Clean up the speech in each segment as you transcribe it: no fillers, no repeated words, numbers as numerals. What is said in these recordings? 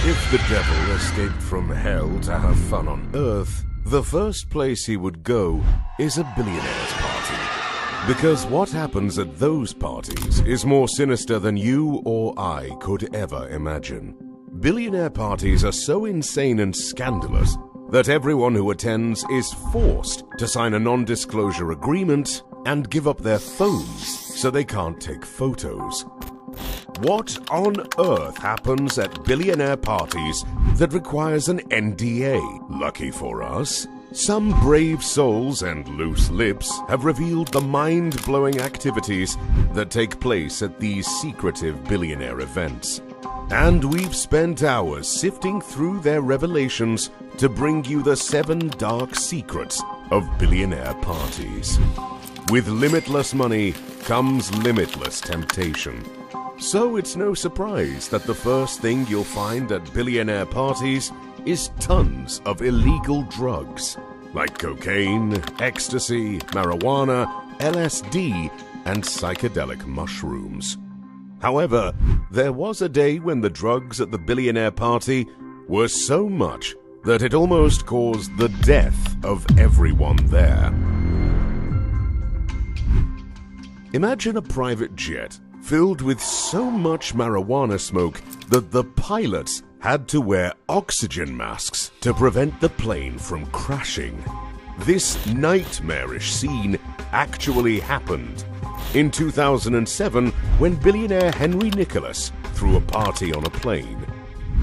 If the devil escaped from hell to have fun on Earth, the first place he would go is a billionaire's party. Because what happens at those parties is more sinister than you or I could ever imagine. Billionaire parties are so insane and scandalous that everyone who attends is forced to sign a non-disclosure agreement and give up their phones so they can't take photos. What on earth happens at billionaire parties that requires an NDA? Lucky for us, some brave souls and loose lips have revealed the mind-blowing activities that take place at these secretive billionaire events. And we've spent hours sifting through their revelations to bring you the 7 dark secrets of billionaire parties. With limitless money comes limitless temptation. So it's no surprise that the first thing you'll find at billionaire parties is tons of illegal drugs, like cocaine, ecstasy, marijuana, LSD, and psychedelic mushrooms. However, there was a day when the drugs at the billionaire party were so much that it almost caused the death of everyone there. Imagine a private jet filled with so much marijuana smoke that the pilots had to wear oxygen masks to prevent the plane from crashing. This nightmarish scene actually happened in 2007 when billionaire Henry Nicholas threw a party on a plane.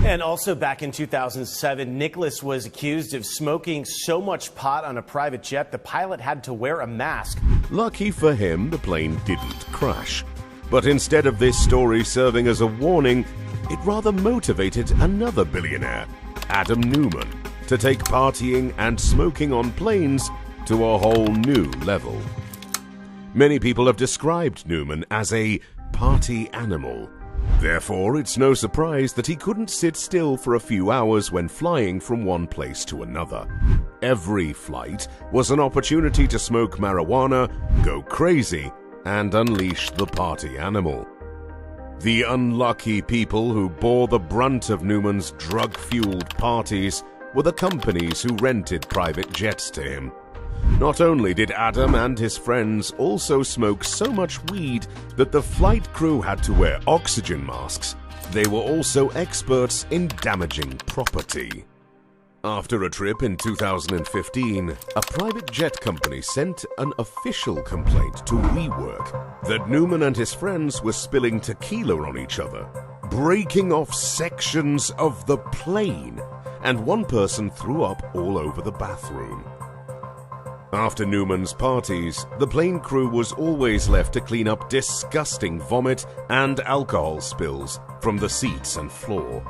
And also back in 2007, Nicholas was accused of smoking so much pot on a private jet, the pilot had to wear a mask. Lucky for him, the plane didn't crash. But instead of this story serving as a warning, it rather motivated another billionaire, Adam Newman, to take partying and smoking on planes to a whole new level. Many people have described Newman as a party animal. Therefore, it's no surprise that he couldn't sit still for a few hours when flying from one place to another. Every flight was an opportunity to smoke marijuana, go crazy, and unleash the party animal. The unlucky people who bore the brunt of Newman's drug-fueled parties were the companies who rented private jets to him. Not only did Adam and his friends also smoke so much weed that the flight crew had to wear oxygen masks, they were also experts in damaging property. After a trip in 2015, a private jet company sent an official complaint to WeWork that Newman and his friends were spilling tequila on each other, breaking off sections of the plane, and one person threw up all over the bathroom. After Newman's parties, the plane crew was always left to clean up disgusting vomit and alcohol spills from the seats and floor.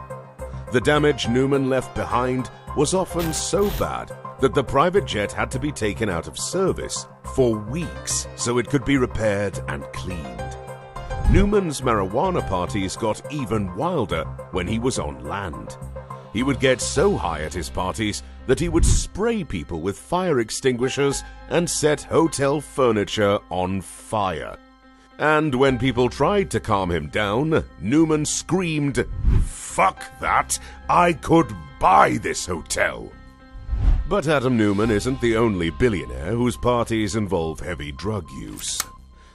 The damage Newman left behind was often so bad that the private jet had to be taken out of service for weeks so it could be repaired and cleaned. Newman's marijuana parties got even wilder when he was on land. He would get so high at his parties that he would spray people with fire extinguishers and set hotel furniture on fire. And when people tried to calm him down, Newman screamed, "Fuck that! I could buy this hotel!" But Adam Newman isn't the only billionaire whose parties involve heavy drug use.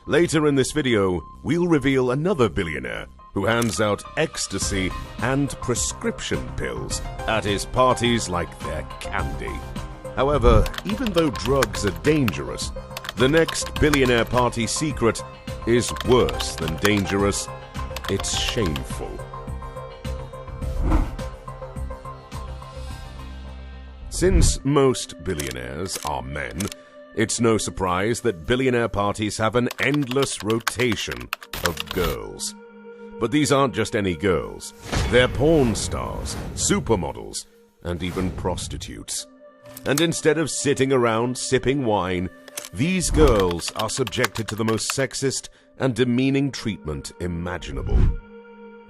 Later in this video, we'll reveal another billionaire who hands out ecstasy and prescription pills at his parties like they're candy. However, even though drugs are dangerous, the next billionaire party secret is worse than dangerous. It's shameful. Since most billionaires are men, it's no surprise that billionaire parties have an endless rotation of girls. But these aren't just any girls. They're porn stars, supermodels, and even prostitutes. And instead of sitting around sipping wine, these girls are subjected to the most sexist and demeaning treatment imaginable.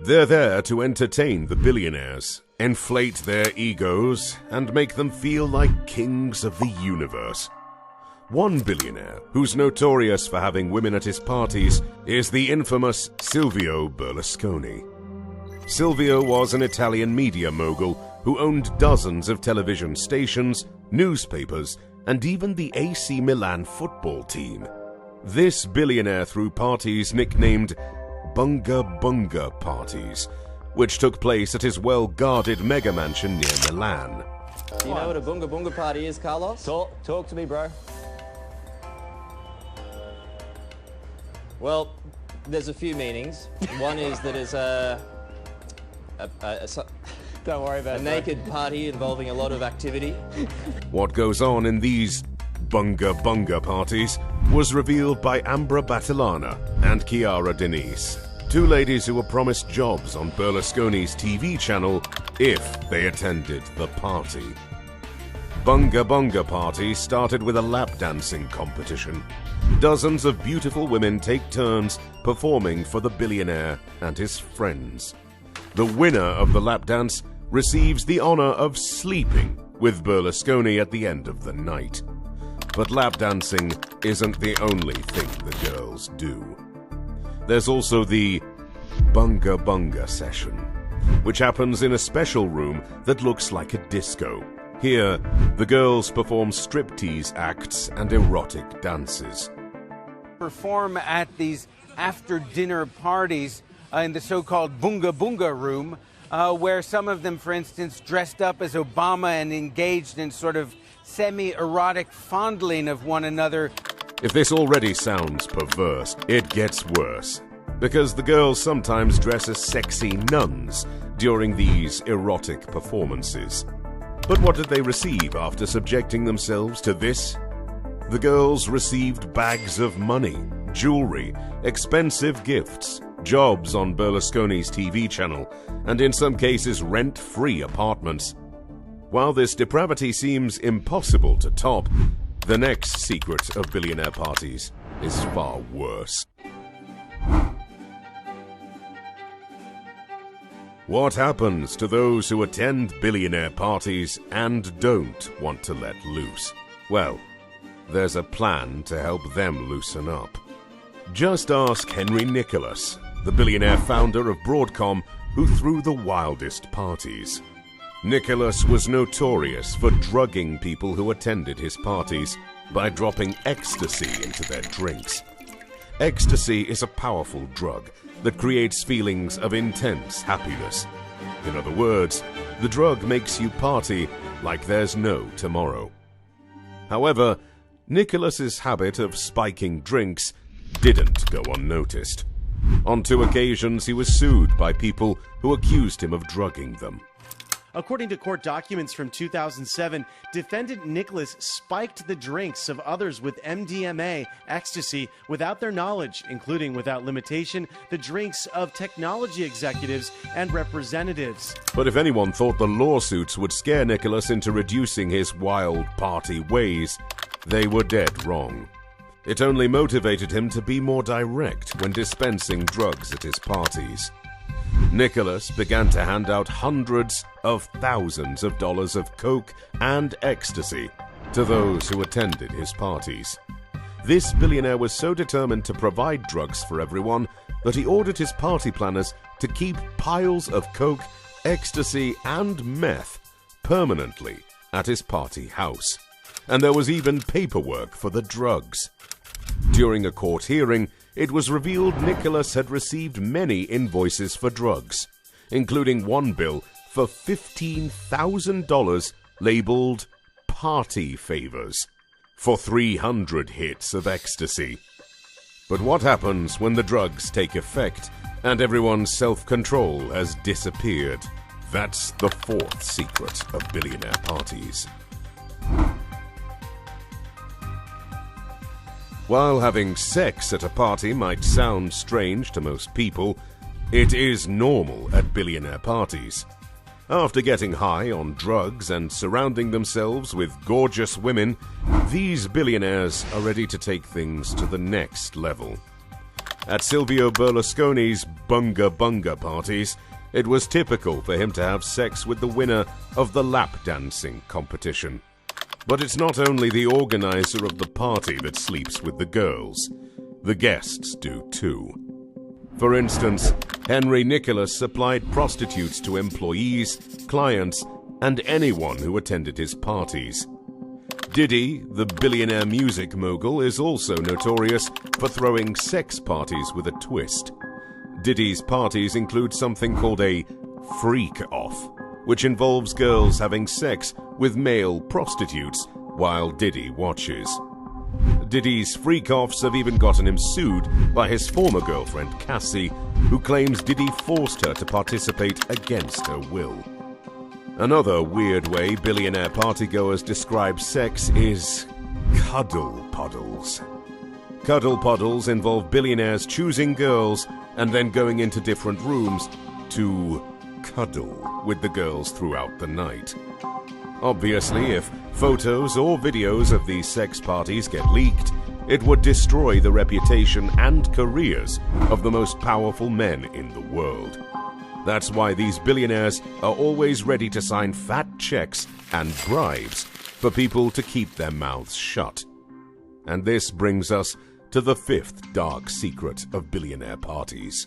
They're there to entertain the billionaires, inflate their egos, and make them feel like kings of the universe. One billionaire, who's notorious for having women at his parties, is the infamous Silvio Berlusconi. Silvio was an Italian media mogul who owned dozens of television stations, newspapers, and even the AC Milan football team. This billionaire threw parties nicknamed Bunga Bunga parties, which took place at his well-guarded mega mansion near Milan. Do you know what a Bunga Bunga party is, Carlos? Talk to me, bro. Well, there's a few meanings. One is that it's Don't worry about a naked party involving a lot of activity. What goes on in these Bunga Bunga parties was revealed by Ambra Battilana and Chiara Denise, two ladies who were promised jobs on Berlusconi's TV channel if they attended the party. Bunga Bunga parties started with a lap dancing competition. Dozens of beautiful women take turns performing for the billionaire and his friends. The winner of the lap dance receives the honor of sleeping with Berlusconi at the end of the night. But lap dancing isn't the only thing the girls do. There's also the Bunga Bunga session, which happens in a special room that looks like a disco. Here, the girls perform striptease acts and erotic dances. Perform at these after-dinner parties in the so-called Bunga Bunga room, where some of them, for instance, dressed up as Obama and engaged in sort of semi-erotic fondling of one another. If this already sounds perverse, it gets worse, because the girls sometimes dress as sexy nuns during these erotic performances. But what did they receive after subjecting themselves to this? The girls received bags of money, jewelry, expensive gifts, jobs on Berlusconi's TV channel, and in some cases rent-free apartments. While this depravity seems impossible to top, the next secret of billionaire parties is far worse. What happens to those who attend billionaire parties and don't want to let loose? Well, there's a plan to help them loosen up. Just ask Henry Nicholas, the billionaire founder of Broadcom, who threw the wildest parties. Nicholas was notorious for drugging people who attended his parties by dropping ecstasy into their drinks. Ecstasy is a powerful drug that creates feelings of intense happiness. In other words, the drug makes you party like there's no tomorrow. However, Nicholas's habit of spiking drinks didn't go unnoticed. On 2 occasions, he was sued by people who accused him of drugging them. According to court documents from 2007, defendant Nicholas spiked the drinks of others with MDMA, ecstasy, without their knowledge, including without limitation, the drinks of technology executives and representatives. But if anyone thought the lawsuits would scare Nicholas into reducing his wild party ways, they were dead wrong. It only motivated him to be more direct when dispensing drugs at his parties. Nicholas began to hand out hundreds of thousands of dollars of coke and ecstasy to those who attended his parties. This billionaire was so determined to provide drugs for everyone that he ordered his party planners to keep piles of coke, ecstasy, and meth permanently at his party house. And there was even paperwork for the drugs. During a court hearing, it was revealed Nicholas had received many invoices for drugs, including one bill for $15,000 labeled party favors for 300 hits of ecstasy. But what happens when the drugs take effect and everyone's self-control has disappeared? That's the 4th secret of billionaire parties. While having sex at a party might sound strange to most people, it is normal at billionaire parties. After getting high on drugs and surrounding themselves with gorgeous women, these billionaires are ready to take things to the next level. At Silvio Berlusconi's Bunga Bunga parties, it was typical for him to have sex with the winner of the lap dancing competition. But it's not only the organizer of the party that sleeps with the girls. The guests do too. For instance, Henry Nicholas supplied prostitutes to employees, clients, and anyone who attended his parties. Diddy, the billionaire music mogul, is also notorious for throwing sex parties with a twist. Diddy's parties include something called a freak-off, which involves girls having sex with male prostitutes while Diddy watches. Diddy's freak-offs have even gotten him sued by his former girlfriend, Cassie, who claims Diddy forced her to participate against her will. Another weird way billionaire partygoers describe sex is cuddle puddles. Cuddle puddles involve billionaires choosing girls and then going into different rooms to cuddle with the girls throughout the night. Obviously, if photos or videos of these sex parties get leaked, it would destroy the reputation and careers of the most powerful men in the world. That's why these billionaires are always ready to sign fat checks and bribes for people to keep their mouths shut. And this brings us to the fifth dark secret of billionaire parties.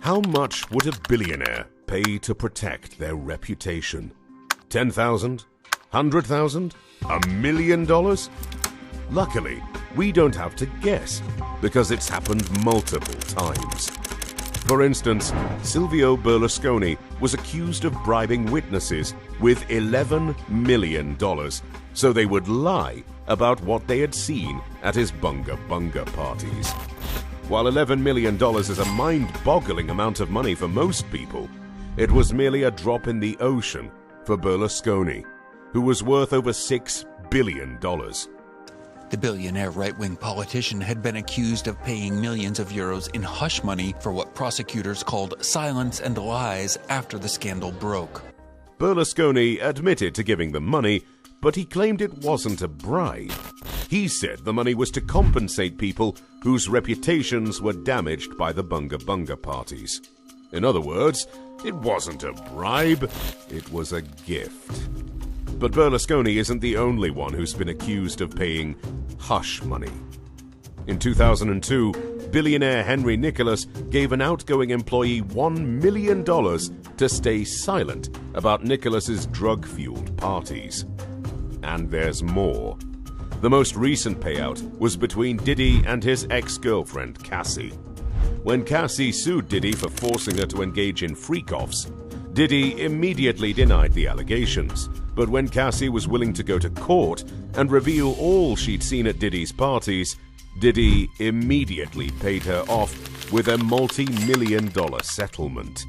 How much would a billionaire pay to protect their reputation? $10,000? $100,000? $1 million? Luckily, we don't have to guess, because it's happened multiple times. For instance, Silvio Berlusconi was accused of bribing witnesses with $11 million, so they would lie about what they had seen at his bunga bunga parties. While $11 million is a mind-boggling amount of money for most people, it was merely a drop in the ocean for Berlusconi, who was worth over $6 billion. The billionaire right-wing politician had been accused of paying millions of euros in hush money for what prosecutors called silence and lies after the scandal broke. Berlusconi admitted to giving them money, but he claimed it wasn't a bribe. He said the money was to compensate people whose reputations were damaged by the bunga bunga parties. In other words, it wasn't a bribe, it was a gift. But Berlusconi isn't the only one who's been accused of paying hush money. In 2002, billionaire Henry Nicholas gave an outgoing employee $1 million to stay silent about Nicholas's drug-fueled parties. And there's more. The most recent payout was between Diddy and his ex-girlfriend, Cassie. When Cassie sued Diddy for forcing her to engage in freak-offs, Diddy immediately denied the allegations. But when Cassie was willing to go to court and reveal all she'd seen at Diddy's parties, Diddy immediately paid her off with a multi-million-dollar settlement.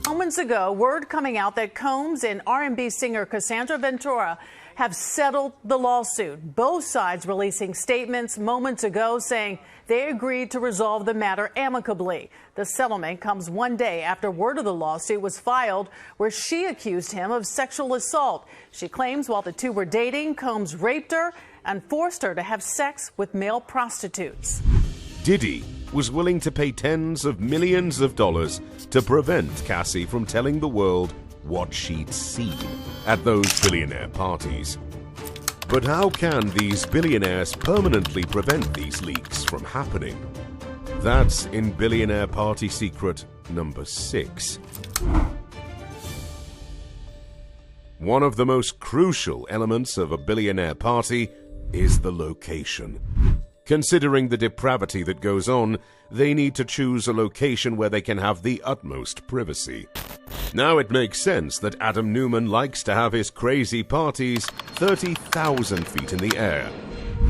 Moments ago, word coming out that Combs and R&B singer Cassandra Ventura have settled the lawsuit. Both sides releasing statements moments ago saying they agreed to resolve the matter amicably. The settlement comes one day after word of the lawsuit was filed, where she accused him of sexual assault. She claims while the two were dating, Combs raped her and forced her to have sex with male prostitutes. Diddy was willing to pay tens of millions of dollars to prevent Cassie from telling the world what she'd seen at those billionaire parties. But how can these billionaires permanently prevent these leaks from happening? That's in billionaire party secret number 6. One of the most crucial elements of a billionaire party is the location. Considering the depravity that goes on, they need to choose a location where they can have the utmost privacy. Now it makes sense that Adam Newman likes to have his crazy parties 30,000 feet in the air.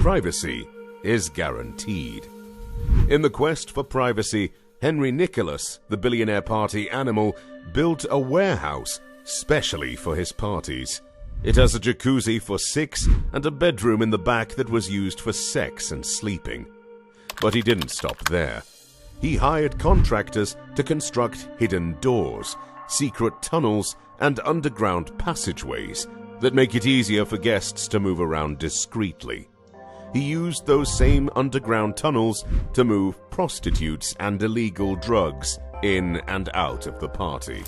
Privacy is guaranteed. In the quest for privacy, Henry Nicholas, the billionaire party animal, built a warehouse specially for his parties. It has a jacuzzi for 6 and a bedroom in the back that was used for sex and sleeping. But he didn't stop there. He hired contractors to construct hidden doors, secret tunnels, and underground passageways that make it easier for guests to move around discreetly. He used those same underground tunnels to move prostitutes and illegal drugs in and out of the party.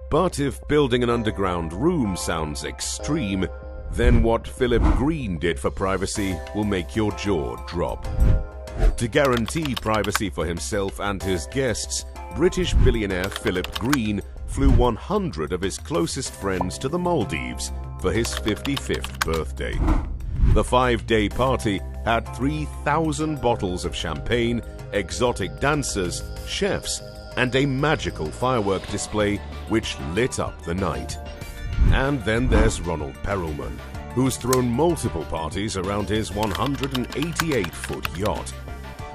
But if building an underground room sounds extreme, then what Philip Green did for privacy will make your jaw drop. To guarantee privacy for himself and his guests, British billionaire Philip Green flew 100 of his closest friends to the Maldives for his 55th birthday. The 5-day party had 3,000 bottles of champagne, exotic dancers, chefs, and a magical firework display which lit up the night. And then there's Ronald Perelman, who's thrown multiple parties around his 188-foot yacht.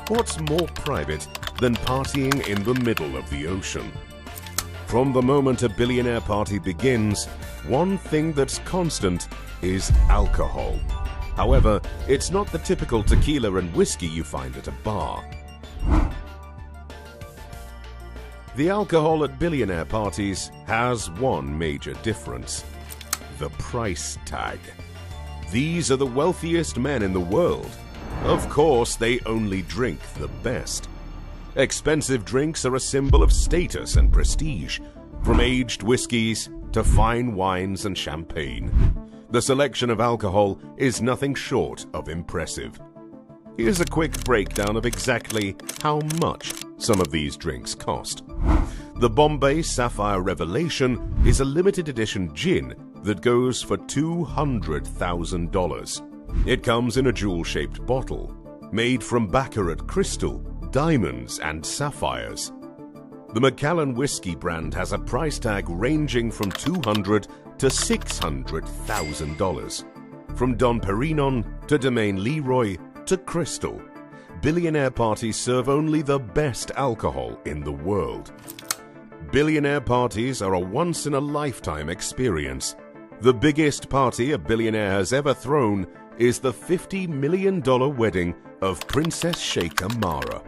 What's more private than partying in the middle of the ocean? From the moment a billionaire party begins, one thing that's constant is alcohol. However, it's not the typical tequila and whiskey you find at a bar. The alcohol at billionaire parties has one major difference: the price tag. These are the wealthiest men in the world. Of course, they only drink the best. Expensive drinks are a symbol of status and prestige, from aged whiskies to fine wines and champagne. The selection of alcohol is nothing short of impressive. Here's a quick breakdown of exactly how much some of these drinks cost. The Bombay Sapphire Revelation is a limited edition gin that goes for $200,000. It comes in a jewel-shaped bottle, made from baccarat crystal, diamonds, and sapphires. The Macallan whiskey brand has a price tag ranging from $200,000 to $600,000. From Dom Perignon to Domaine Leroy to Crystal, billionaire parties serve only the best alcohol in the world. Billionaire parties are a once-in-a-lifetime experience. The biggest party a billionaire has ever thrown is the $50 million wedding of Princess Sheikha Mara.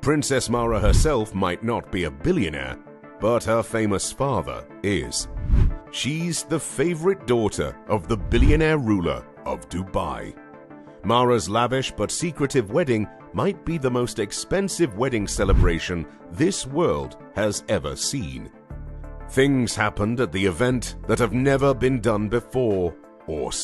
Princess Mara herself might not be a billionaire, but her famous father is. She's the favorite daughter of the billionaire ruler of Dubai. Mara's lavish but secretive wedding might be the most expensive wedding celebration this world has ever seen. Things happened at the event that have never been done before or